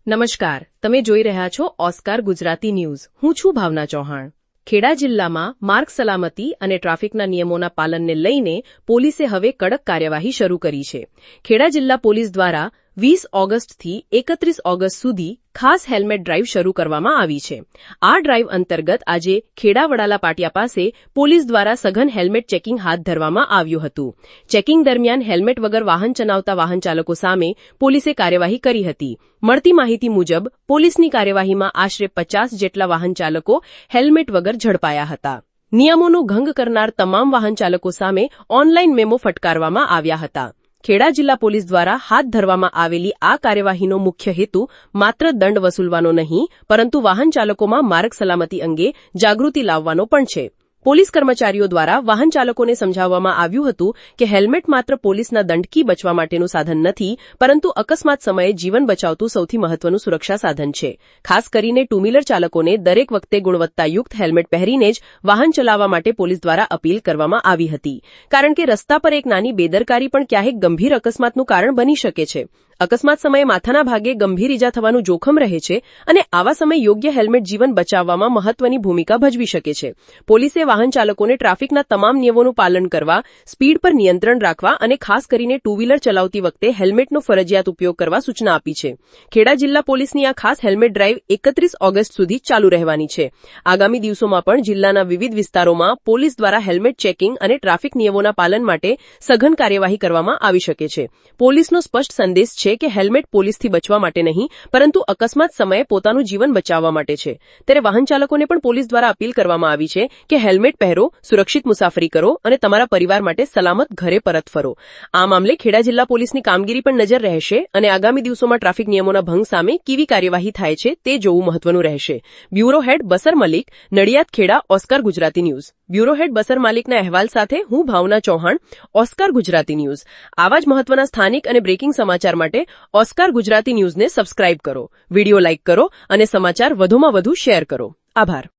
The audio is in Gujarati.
નમસ્કાર, તમે જોઈ રહ્યા છો ઓસ્કાર ગુજરાતી ન્યૂઝ. હું છું ભાવના ચૌહાણ. ખેડા જિલ્લામાં માર્ગ સલામતી અને ટ્રાફિકના નિયમોના પાલનને લઈને પોલીસે હવે કડક કાર્યવાહી શરૂ કરી છે. ખેડા જિલ્લા પોલીસ દ્વારા 20 ઓગસ્ટથી 31 ઓગસ્ટ સુધી ખાસ હેલ્મેટ ડ્રાઇવ શરૂ કરવામાં આવી છે. આ ડ્રાઇવ અંતર્ગત આજે ખેડા વડાલા પાટિયા પાસે પોલીસ દ્વારા સઘન હેલ્મેટ ચેકિંગ હાથ ધરવામાં આવ્યું હતું. ચેકિંગ દરમિયાન હેલ્મેટ વગર વાહન ચલાવતા વાહન ચાલકો સામે પોલીસે કાર્યવાહી કરી હતી. મળતી માહિતી મુજબ પોલીસની કાર્યવાહીમાં આશરે 50 જેટલા વાહન ચાલકો હેલ્મેટ વગર ઝડપાયા હતા. નિયમોનો ભંગ કરનાર તમામ વાહન ચાલકો સામે ઓનલાઈન મેમો ફટકારવામાં આવ્યા હતા. ખેડા જિલ્લા પોલીસ દ્વારા હાથ ધરવામાં આવેલી આ કાર્યવાહીનો મુખ્ય હેતુ માત્ર દંડ વસૂલવાનો નહીં, પરંતુ વાહન ચાલકોમાં માર્ગ સલામતી અંગે જાગૃતિ લાવવાનો પણ છે. પોલીસ કર્મચારીઓ દ્વારા વાહન ચાલકોને સમજાવવામાં આવ્યું હતું કે હેલ્મેટ માત્ર પોલીસના દંડથી બચવા માટેનું સાધન નથી, પરંતુ અકસ્માત સમયે જીવન બચાવતું સૌથી મહત્વનું સુરક્ષા સાધન છે. ખાસ કરીને ટુ વ્હીલર ચાલકોને દરેક વખતે ગુણવત્તાયુક્ત હેલ્મેટ પહેરીને જ વાહન ચલાવવા માટે પોલીસ દ્વારા અપીલ કરવામાં આવી હતી. કારણ કે રસ્તા પર એક નાની બેદરકારી પણ ક્યારેક ગંભીર અકસ્માતનું કારણ બની શકે છે. અકસ્માત સમયે માથાના ભાગે ગંભીર ઈજા થવાનું જોખમ રહે છે અને આવા સમયે યોગ્ય હેલ્મેટ જીવન બચાવવામાં મહત્વની ભૂમિકા ભજવી શકે છે. પોલીસે વાહન ચાલકોને ટ્રાફિકના તમામ નિયમોનું પાલન કરવા, સ્પીડ પર નિયંત્રણ રાખવા અને ખાસ કરીને ટુ વ્હીલર ચલાવતી વખતે હેલ્મેટનો ફરજિયાત ઉપયોગ કરવા સૂચના આપી છે. ખેડા જિલ્લા પોલીસની આ ખાસ હેલ્મેટ ડ્રાઇવ 31 ઓગસ્ટ સુધી ચાલુ રહેવાની છે. આગામી દિવસોમાં પણ જિલ્લાના વિવિધ વિસ્તારોમાં પોલીસ દ્વારા હેલ્મેટ ચેકિંગ અને ટ્રાફિક નિયમોના પાલન માટે સઘન કાર્યવાહી કરવામાં આવી શકે છે. પોલીસનો સ્પષ્ટ સંદેશ છે કે હેલ્મેટ પોલીસથી બચવા માટે નહીં, પરંતુ અકસ્માત સમયે પોતાનું જીવન બચાવવા માટે છે. ત્યારે વાહન ચાલકોને પણ પોલીસ દ્વારા અપીલ કરવામાં આવી છે કે હેલ્મેટ પહેરો, સુરક્ષિત મુસાફરી કરો અને તમારા પરિવાર માટે સલામત ઘરે પરત ફરો. આ મામલે ખેડા જિલ્લા પોલીસની કામગીરી પણ નજર રહેશે અને આગામી દિવસોમાં ટ્રાફિક નિયમોના ભંગ સામે કેવી કાર્યવાહી થાય છે તે જોવું મહત્વનું રહેશે. Bureau head Basar Malik, Nadiad Kheda, Oscar Gujarati news. Bureau head Basar માલિકના અહેવાલ સાથે હું ભાવના ચૌહાણ, ઓસ્કાર ગુજરાતી ન્યૂઝ. આવા જ મહત્વના સ્થાનિક અને બ્રેકિંગ સમાચાર માટે ઓસ્કાર ગુજરાતી ન્યૂઝને સબસ્ક્રાઇબ કરો, વિડિયો લાઇક કરો અને સમાચાર વધુમાં વધુ શેર કરો. આભાર.